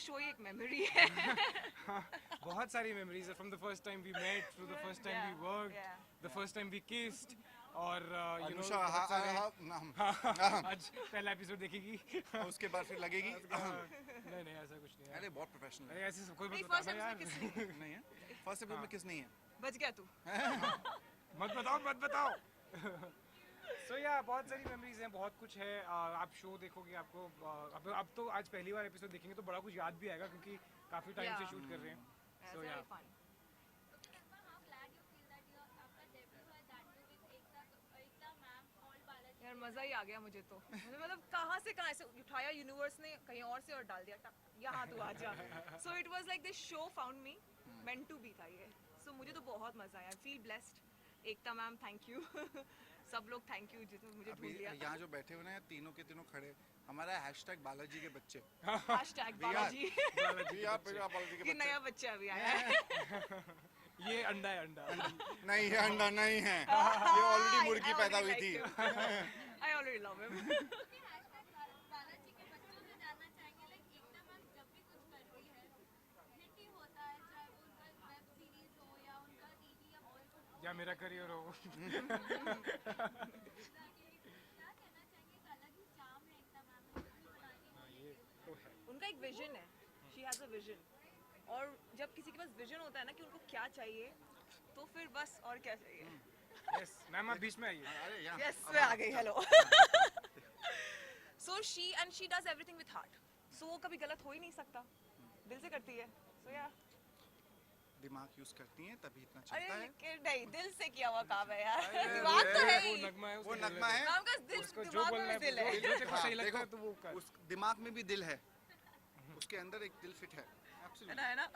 Show ही एक memory है. बहुत सारी मेमोरीज है from the first time we met to the first time we worked the first time we kissed और you know आज पहला एपिसोड देखेगी उसके बाद फिर लगेगी नहीं नहीं ऐसा कुछ नहीं है. अरे बहुत प्रोफेशनल अरे ऐसे कोई नहीं, मत first बताना episode यार. किस नहीं है फर्स्ट एपिसोड में किस नहीं है बच गया तू. मत बताओ. सो या बहुत सारी मेमोरीज हैं, बहुत कुछ है. आप शो देखोगे आपको अब तो आज पहली बार एपिसोड देखेंगे तो बड़ा कुछ याद भी आएगा क्योंकि काफी टाइम से शूट कर रहे हैं. It's सो very या fun. यार मजा ही आ गया मुझे तो. मतलब कहाँ से उठाया यूनिवर्स ने कहीं और से और डाल दिया टक, यहाँ तू आ जा. So it was like this show found me, meant to be था ये. सो मुझे तो बहुत मजा आया. I feel blessed. Ekta ma'am thank you. सब लोग थैंक यू जिसने मुझे ढूंढ अभी लिया. यहाँ जो बैठे हुए हैं तीनों के तीनों खड़े हमारा हैशटैग बालाजी के बच्चे हैशटैग बालाजी. बालाजी के कि बच्चे नया बच्चा अभी आया है. ये अंडा है अंडा. नहीं है अंडा नहीं है ये ऑलरेडी मुर्गी पैदा हुई थी. I already love him. या मेरा करियर हो. उनका एक विजन है. She has a vision. और जब किसी के पास विजन होता है ना कि उनको क्या चाहिए तो फिर बस और क्या चाहिए. यस मैम आप बीच में आइए. अरे यहाँ यस मैं आ गई. Hello. So she does everything with heart. So वो कभी गलत हो ही नहीं सकता. दिल से करती है. सो या दिमाग यूज करती हैं तभी इतना अरे चलता है लेकिन नहीं दिल से किया हुआ काम है यार. दिमाग तो है वो ही. नगमा है वो नगमा है काम का दिल उसको जो दिमाग बोलना में है दिल है. जो तेरे को सही लगता देखो, है तो वो कर. उस दिमाग में भी दिल है उसके अंदर एक दिल फिट है है ना.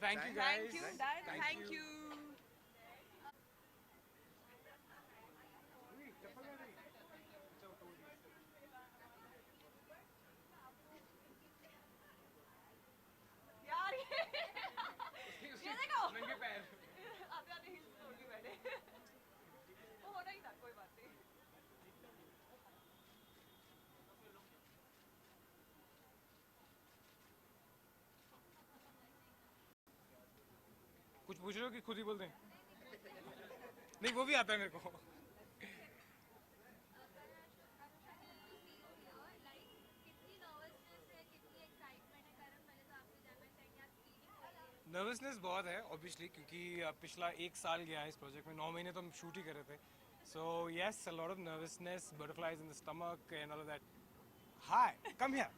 Thank you thank guys. You dad. Thank you. यार ये देखो नंगे पैर. आते आते हिल्स तोड़ के बैठे. वो होना ही था. कोई बात नहीं. कुछ पूछ रहे हो कि खुद ही बोल दें? नहीं वो भी आता है मेरे को. नर्वसनेस बहुत है ऑब्वियसली क्योंकि पिछला एक साल गया है इस प्रोजेक्ट में. 9 महीने तो हम शूट ही कर रहे थे. So yes a lot of nervousness, butterflies in the stomach and all of that. Hi come here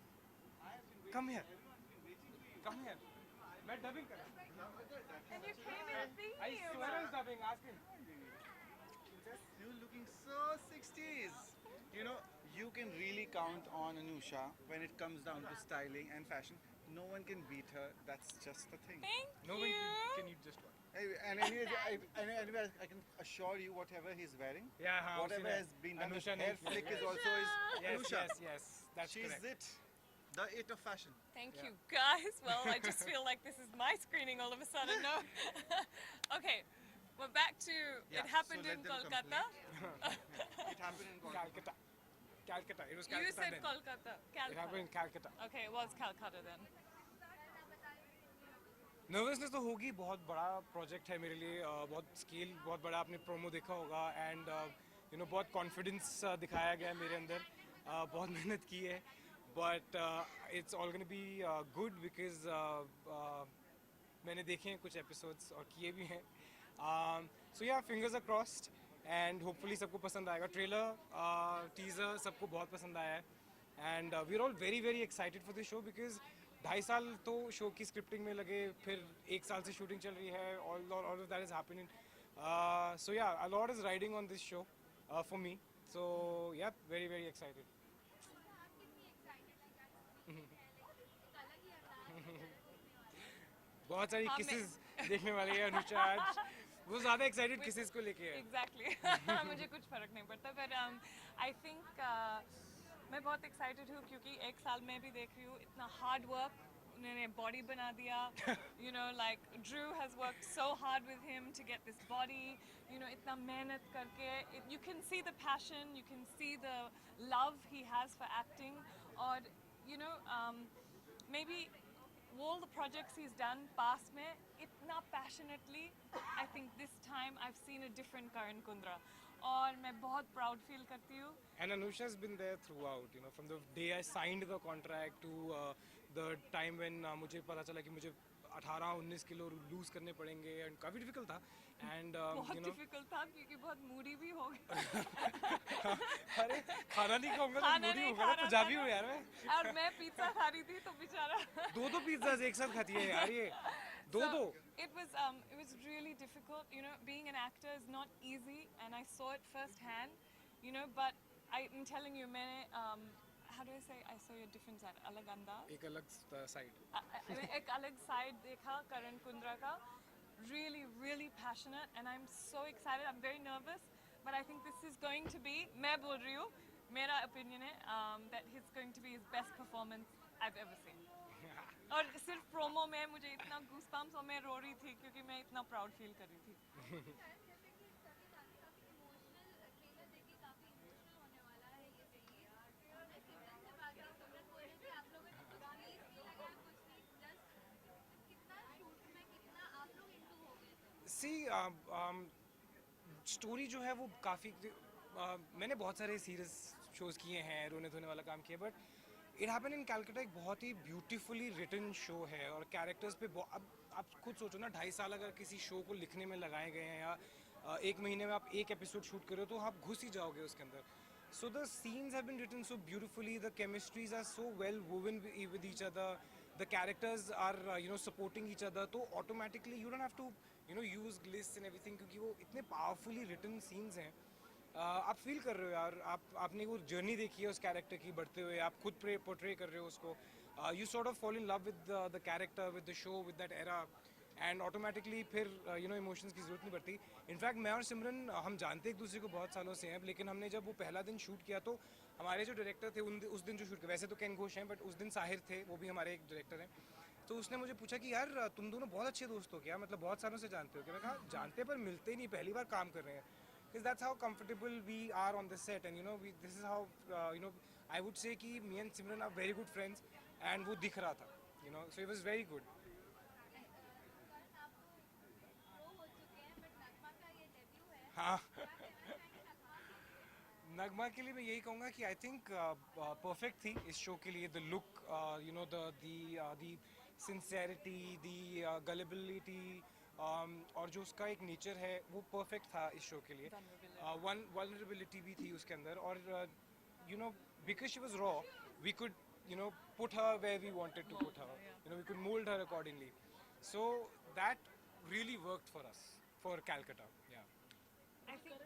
मैं डबिंग कर रहा हूं. And you came in a theme. I swear I was dubbing. Ask him. You're looking so 60s. You know, you can really count on Anusha when it comes down to styling and fashion. No one can beat her. That's just the thing. Thank No you. one can you just what? And anyway, I can assure you, whatever he's wearing, Yeah, हाँ, whatever उसी ने. has been done, Anusha his ने hair किया. flick is also his Yes, Anusha. yes, that's She's correct. the it of fashion. Thank you, guys. Well, I just feel like this is my screening all of a sudden. No. Okay, we're back to Yeah, it happened so let in them Kolkata. It happened in Kolkata. Calcutta. It was You Calcutta said then. Kolkata. It happened Calcutta. in Calcutta. Okay, it was Calcutta then. Nervousness तो होगी. बहुत बड़ा project है मेरे लिए. बहुत scale बहुत बड़ा. आपने प्रोमो देखा होगा एंड यू नो बहुत कॉन्फिडेंस दिखाया गया है मेरे अंदर. बहुत मेहनत की है but it's all gonna be good because मैंने देखे हैं कुछ एपिसोड्स और किए भी हैं. So yeah fingers are crossed and hopefully सबको पसंद आएगा. ट्रेलर टीजर सबको बहुत पसंद आया है and we are all very very excited for this show because 2.5 साल तो शो की स्क्रिप्टिंग में लगे. फिर 1 साल से शूटिंग चल रही है. All of that is happening. So ya a lot is riding on this show for me. So ya very very excited. बहुत सारी हाँ, किसेस देखने वाली है अनुषा आज. वो ज़्यादा एक्साइटेड किसेस को लेके है. Exactly. मुझे कुछ फर्क नहीं पड़ता पर I think मैं बहुत एक्साइटेड हूँ क्योंकि 1 साल में भी देख रही हूँ इतना हार्ड वर्क. उन्होंने बॉडी बना दिया. You know, like Drew has worked so hard with him to get this body. You know, इतना मेहनत करके. You can see the passion. You can see the love he has for acting. और you know, मैं maybe all the projects he's done past में इतना passionately, I think this time I've seen a different Karan Kundra. और मैं बहुत proud feel करती हूँ. And Anusha's been there throughout, you know, from the day I signed the contract to the time when मुझे पता चला कि मुझे 18-19 किलो लूज करने पड़ेंगे and काफ़ी डिफिकल्ट था and बहुत you know difficult था क्योंकि बहुत moody भी हो गया. अरे खाना नहीं खाऊंगा तो खाना मूडी नहीं होगा खा ना रहा पंजाबी था हूँ ना। यार मैं और मैं पिज्जा खा रही थी तो बेचारा. दो पिज्जा एक साथ खाती है यार ये दो It was really difficult, you know, being an actor is not easy and I saw it firsthand, you know, but I'm telling you मैंने how do I say, I saw your different side, अलग अंदाज, एक अलग side एक अलग side देखा करण कुंद्रा का, really passionate and I'm so excited. I'm very nervous but I think this is going to be, मैं बोल रही हूँ, मेरा opinion है that it's going to be his best performance I've ever seen. और सिर्फ प्रोमो में मुझे इतना गूज़बम्प्स और मैं रो रही थी क्योंकि मैं इतना प्राउड फील कर रही थी. सी स्टोरी जो है वो काफ़ी मैंने बहुत सारे सीरियस शोज़ किए हैं रोने धोने वाला काम किया but it happen in Calcutta एक बहुत ही ब्यूटीफुली रिटन शो है और कैरेक्टर्स पे अब आप खुद सोचो ना 2.5 साल अगर किसी शो को लिखने में लगाए गए हैं या 1 महीने में आप एक एपिसोड शूट करो तो आप घुस ही जाओगे उसके अंदर. So the scenes have been written so beautifully, the chemistries are so well woven with each other, the characters are you know supporting each other तो automatically you don't have to you know use gliss and everything क्योंकि वो इतने powerfully written scenes हैं. आप feel कर रहे हो यार, आपने वो जर्नी देखी है उस कैरेक्टर की बढ़ते हुए, आप खुद पोर्ट्रे कर रहे हो उसको, you sort of fall in love with the character with the show with that era and automatically फिर यू नो इमोशंस की ज़रूरत नहीं पड़ती. इनफैक्ट मैं और सिमरन हम जानते एक दूसरे को बहुत सालों से हैं लेकिन हमने जब वो पहला दिन शूट किया तो हमारे जो डायरेक्टर थे उस दिन जो शूट किया, वैसे तो केन घोष हैं बट उस दिन साहिर थे, वो भी हमारे एक डायरेक्टर हैं, तो उसने मुझे पूछा कि यार तुम दोनों बहुत अच्छे दोस्त हो क्या, मतलब बहुत सालों से जानते हो क्या. मैं कहा जानते पर मिलते नहीं, पहली बार काम कर रहे हैं. Because that's how comfortable we are on the set and you know this is how you know I would say कि me and Simran are very good friends and वो दिख रहा था, you know, so it was very good. हाँ नगमा के लिए मैं यही कहूँगा कि आई थिंक परफेक्ट थी इस शो के लिए. The look you know the sincerity, the gullibility और जो उसका एक नेचर है वो परफेक्ट था इस शो के लिए. वल्नरेबिलिटी भी थी उसके अंदर और you know because she was raw we could you know put her where we wanted to put her, you know we could mould her accordingly. So that really worked for us for Calcutta. I think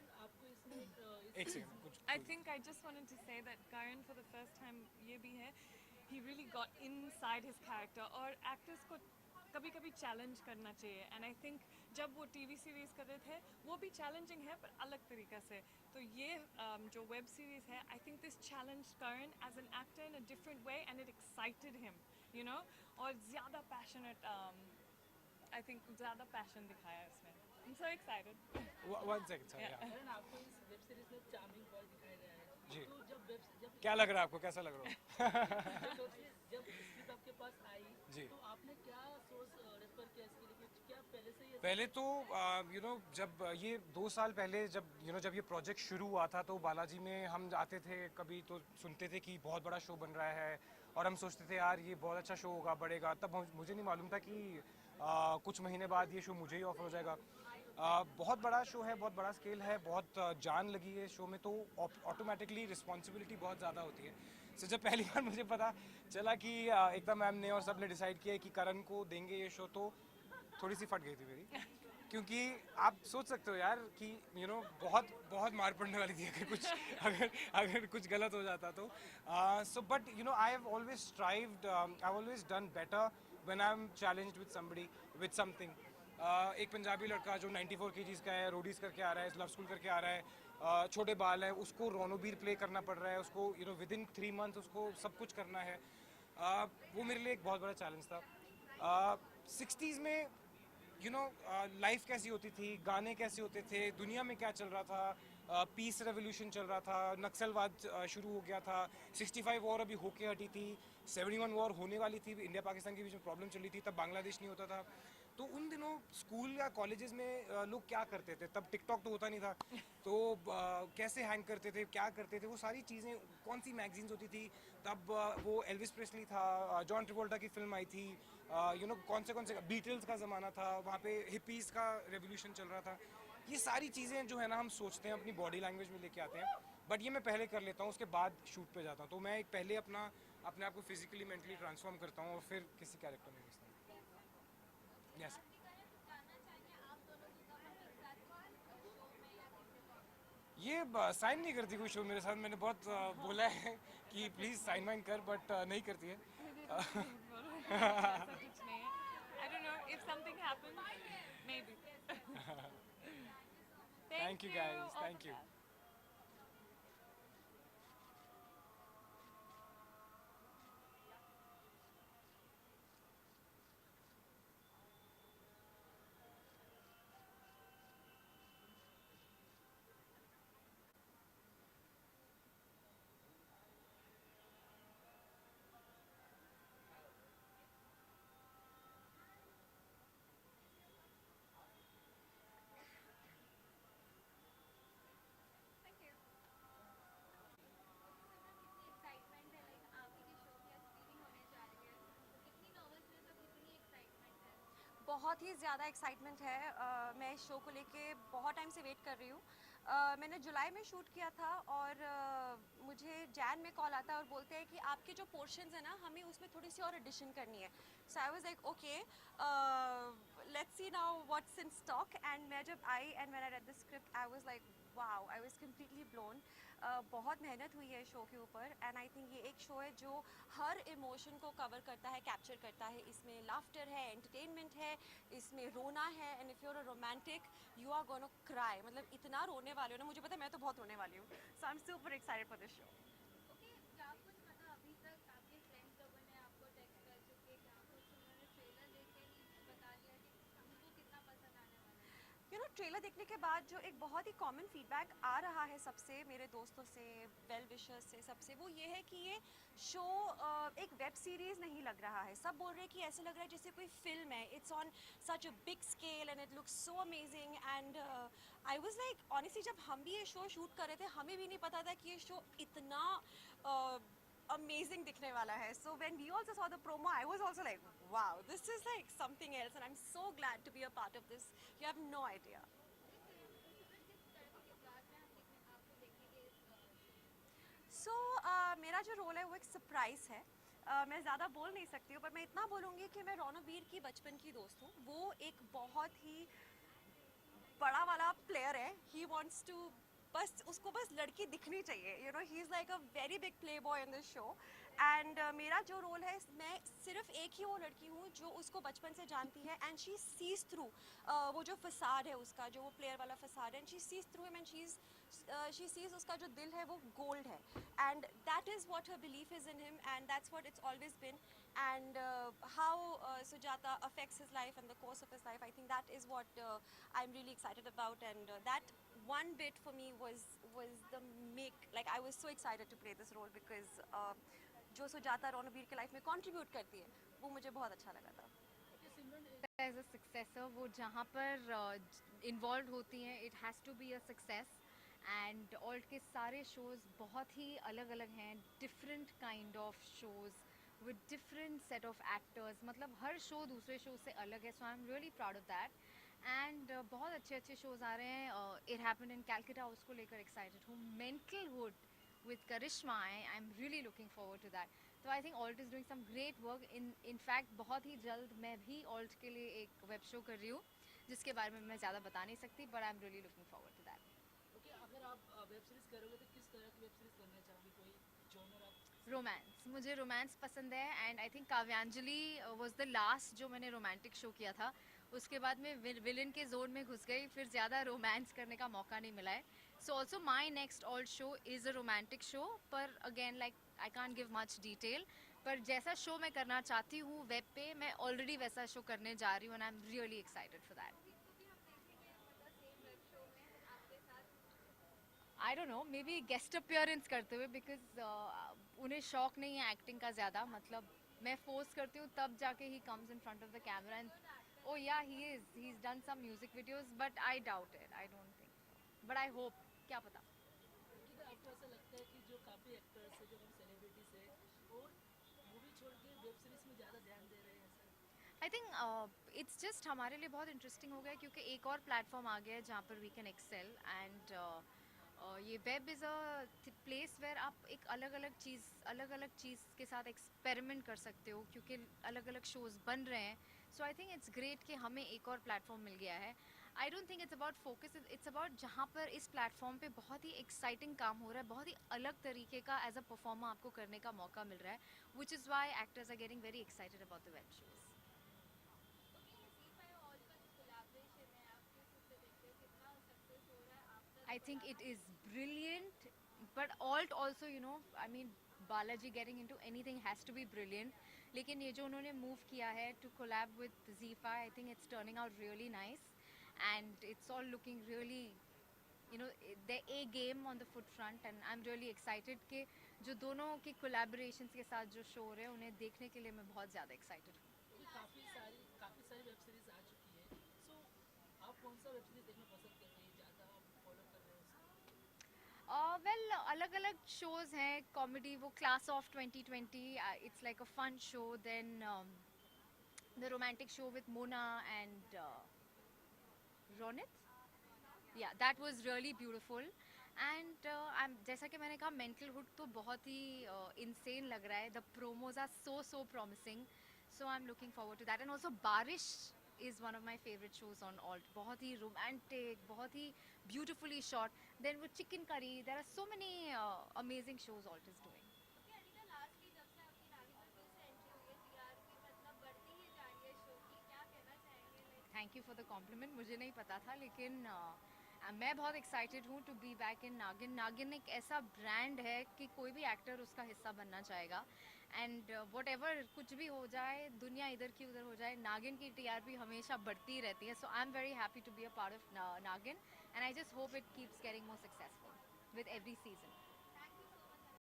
एक second कुछ I think I just wanted to say that Karan for the first time ये भी है, he really got inside his character और actors को कभी-कभी challenge करना चाहिए and I think जब वो टीवी सीरीज कर रहे थे वो भी चैलेंजिंग है पर अलग तरीका से. तो ये जो वेब सीरीज है I think this challenged Karan as an actor in a different way and it excited him, you know, और ज़्यादा passionate I think ज़्यादा passion दिखाया इसमें. I'm so excited. One second sir. Yeah. करण, आपको इस web series में charming boy दिखाया गया है. जी. तो जब क्या लग रहा है आपको, कैसा लग रहा है? जब स्क्रिप्ट आपके पास आई जी. तो आपने क्या सोच रेफर किया इसके लिए कि क्या पहले से ही पहले तो यू नो जब ये 2 साल पहले जब ये प्रोजेक्ट शुरू हुआ था तो बालाजी में हम आते थे कभी तो सुनते थे कि बहुत बड़ा शो बन रहा है और हम सोचते थे यार ये बहुत अच्छा शो होगा, बढ़ेगा. तब मुझे नहीं मालूम था कि कुछ महीने बाद ये शो मुझे ही ऑफर हो जाएगा. बहुत बड़ा शो है, बहुत बड़ा स्केल है, बहुत जान लगी है शो में तो ऑटोमेटिकली रिस्पॉन्सिबिलिटी बहुत ज़्यादा होती है. सो जब पहली बार मुझे पता चला कि एकता मैम ने और सब ने डिसाइड किया कि करण को देंगे ये शो तो थोड़ी सी फट गई थी मेरी, क्योंकि आप सोच सकते हो यार कि यू नो बहुत मार पड़ने वाली थी अगर कुछ गलत हो जाता तो. So but you know I have always strived, I have always done better when I am challenged with somebody with something. एक पंजाबी लड़का जो 94 kgs का है, रोडीज करके आ रहा है, लव स्कूल करके आ रहा है, छोटे बाल है, उसको रोनोबीर प्ले करना पड़ रहा है, उसको you know with in 3 months उसको सब कुछ करना है. वो मेरे लिए एक बहुत बड़ा चैलेंज था. 60s में यू नो लाइफ कैसी होती थी, गाने कैसे होते थे, दुनिया में क्या चल रहा था, पीस रेवोल्यूशन चल रहा था, नक्सलवाद शुरू हो गया था, 65 वॉर अभी होके हटी थी, 71 वॉर होने वाली थी, इंडिया पाकिस्तान के बीच में प्रॉब्लम चल रही थी, तब बांग्लादेश नहीं होता था। तो उन दिनों स्कूल या कॉलेजेस में लोग क्या करते थे, तब टिकटॉक तो होता नहीं था, तो कैसे हैंग करते थे, क्या करते थे, वो सारी चीज़ें, कौन सी मैगजीन्स होती थी तब, वो एल्विस प्रेस्ली था, जॉन ट्रेवोल्टा की फिल्म आई थी, कौन से बीटल्स का ज़माना था, वहाँ पे हिपीज़ का रेवोल्यूशन चल रहा था। ये सारी चीज़ें जो है ना हम सोचते हैं अपनी बॉडी लैंग्वेज में लेके आते हैं, बट ये मैं पहले कर लेता हूँ, उसके बाद शूट पे जाता हूँ। तो मैं एक पहले अपने आप को फिजिकली मेंटली ट्रांसफॉर्म करता हूँ और फिर किसी कैरेक्टर में घुसता हूँ। यस, ये साइन नहीं करती कोई शो मेरे साथ, मैंने बहुत बोला है कि प्लीज़ साइन वाइन कर, बट नहीं करती है। ऐसा कुछ नहीं है। I don't know if something happens, maybe. Thank you guys, All thank the you. best. बहुत ही ज़्यादा एक्साइटमेंट है। मैं इस शो को लेके बहुत टाइम से वेट कर रही हूँ। मैंने जुलाई में शूट किया था और मुझे जैन में कॉल आता है और बोलते हैं कि आपके जो पोर्शंस है ना, हमें उसमें थोड़ी सी और एडिशन करनी है। So I was like okay, let's see now what's in stock. And मैं जब I and when I read the script I was like wow, I was completely blown. बहुत मेहनत हुई है शो के ऊपर एंड आई थिंक ये एक शो है जो हर इमोशन को कवर करता है, कैप्चर करता है। इसमें लाफ्टर है, एंटरटेनमेंट है, इसमें रोना है, and if you are a romantic you are gonna cry. मतलब इतना रोने वाले हो ना, मुझे पता है, मैं तो बहुत रोने वाली हूँ। So I am super excited for this show. Okay, क्या कुछ मतलब अभी तक आपके फ्रेंड्स लोगों ने आपको टेक्स्ट कर चुके, क्या कुछ उन्होंने ट्रेलर देख के ही बता दिया कि हमको कितना पसंद आने वाला है? यू नो, ट्रेलर देखने के बाद जो एक बहुत ही कॉमन फीडबैक आ रहा है सबसे, मेरे दोस्तों से, वेल विशर्स से, सबसे, वो ये है कि ये शो एक वेब सीरीज़ नहीं लग रहा है। सब बोल रहे हैं कि ऐसे लग रहा है जैसे कोई फिल्म है। It's on such a big scale and it looks so amazing. And I was like honestly, जब हम भी ये शो शूट कर रहे थे, हमें भी नहीं पता था कि ये शो इतना amazing दिखने वाला है. So when we also saw the promo, I was also like, wow, this is like something else, and I'm so glad to be a part of this. You have no idea. So मेरा जो role है वो एक surprise है. मैं ज़्यादा बोल नहीं सकती हूँ, पर मैं इतना बोलूँगी कि मैं रणवीर की बचपन की दोस्त हूँ. वो एक बहुत ही बड़ा वाला प्लेयर है. ही वॉन्ट्स टू, बस उसको बस लड़की दिखनी चाहिए. You know, he is like a very big play boy in this show. And मेरा जो रोल है, मैं सिर्फ एक ही वो लड़की हूँ जो उसको बचपन से जानती है. एंड शी सीज थ्रू वो जो फसाद है उसका, जो वो प्लेयर वाला फसाद है, and she sees through him, and she sees उसका जो दिल है वो गोल्ड है. And that is what her belief is in him, and that's what it's always been. And how Sujata affects his life and the course of his life, I think that is what I'm really excited about. And that one bit for me was the like I was so excited to play this role because जो सुजाता रणवीर के life में contribute करती है, वो मुझे बहुत अच्छा लगा था. एज अ सक्सेसर वो जहाँ पर इन्वॉल्व होती हैं, it has to be a success. And ALT के सारे शोज़ बहुत ही अलग अलग हैं, different kind of shows with different set of actors. मतलब हर शो दूसरे शो से अलग है. So I am really proud of that. And बहुत अच्छे अच्छे शोज़ आ रहे हैं. इट हैपेंड इन कैलकाटा, उसको लेकर एक्साइटेड हूँ. मेंटलहुड with Karishma, I'm really looking forward to that. So I think Alt is doing some great work. In fact बहुत ही जल्द मैं भी Alt के लिए एक वेब शो कर रही हूँ, जिसके बारे में मैं ज़्यादा बता नहीं सकती, but I'm really looking forward to that. Okay, अगर आप वेब सीरीज करोगे तो किस तरह की वेब सीरीज करना चाहोगे? कोई जॉनर आप? रोमांस, मुझे रोमांस पसंद है. एंड आई थिंक काव्यांजलि वॉज द लास्ट जो मैंने रोमांटिक शो किया था. उसके बाद मैं विलन के जोन में घुस गई, फिर ज़्यादा रोमांस करने का मौका नहीं मिला है. So also my next alt show is a romantic show, पर again like I can't give much detail. पर जैसा शो मैं करना चाहती हूँ वेब पे, मैं ऑलरेडी वैसा शो करने जा रही हूँ. And I am really excited for that. I don't know, may be guest appearance करते हुए, बिकॉज उन्हें शौक नहीं है एक्टिंग का ज़्यादा. मतलब मैं फोर्स करती हूँ तब जाके he comes in front of the camera and oh yeah, he's done some music videos, but I doubt it. I don't think so, but I hope. क्या पता. अंकिता, आपको ऐसा लगता है कि जो काफ़ी एक्टर्स है, जो हम सेलिब्रिटीज है, वो मूवी छोड़ के वेब सीरीज में ज़्यादा ध्यान दे रहे हैं ऐसा? आई थिंक इट्स जस्ट हमारे लिए बहुत इंटरेस्टिंग हो गया क्योंकि एक और प्लेटफॉर्म आ गया है जहाँ पर वी कैन एक्सेल. एंड ये web is a place where आप एक अलग अलग चीज़ के साथ एक्सपेरिमेंट कर सकते हो क्योंकि अलग अलग शोज़ बन रहे हैं. सो आई थिंक इट्स ग्रेट कि हमें एक और प्लेटफॉर्म मिल गया है. I don't think it's about focus, it's about जहाँ पर इस प्लेटफॉर्म पे बहुत ही एक्साइटिंग काम हो रहा है, बहुत ही अलग तरीके का एज अ परफॉर्मर आपको करने का मौका मिल रहा है, which is why actors are getting very excited about the web shows. I think it is brilliant, but alt also, you know, I mean, Balaji getting into anything has to be brilliant. लेकिन ये जो उन्होंने move किया है to collab with ZEE5, I think it's turning out really nice, and it's all looking really, you know, the A game on the foot front, and I'm really excited कि जो दोनों की collaborations के साथ जो show हो रहे हैं उन्हें देखने के लिए मैं बहुत ज़्यादा excited हूँ. क्योंकि काफ़ी सारी वेब सीरीज आ चुकी है, सो आप कौन सा वेब सीरीज देखना पसंद कर रही है, ज़्यादा आप फॉलो कर रहे हो उसको? वेल अलग अलग शोज हैं. कॉमेडी वो class of 2020, it's like a fun show. Then the romantic show with Mona and Ronit, ya that was really beautiful. And जैसा कि मैंने कहा, मेंटल हुड तो बहुत ही इंसेन लग रहा है. The promos are so promising, so I am looking forward to that. And also Baarish is one of my favorite shows on alt. बहुत ही romantic, बहुत ही beautifully shot. Then with chicken curry, there are so many amazing shows alt is doing. Thank you for the compliment. मुझे नहीं पता था, लेकिन मैं बहुत excited हूँ to be back in नागिन. नागिन एक ऐसा brand है कि कोई भी actor उसका हिस्सा बनना चाहेगा. एंड whatever कुछ भी हो जाए, दुनिया इधर की उधर हो जाए, नागिन की TRP हमेशा बढ़ती ही रहती है. So I am very happy to be a part of Naagin, and I just hope it keeps getting more successful with every season.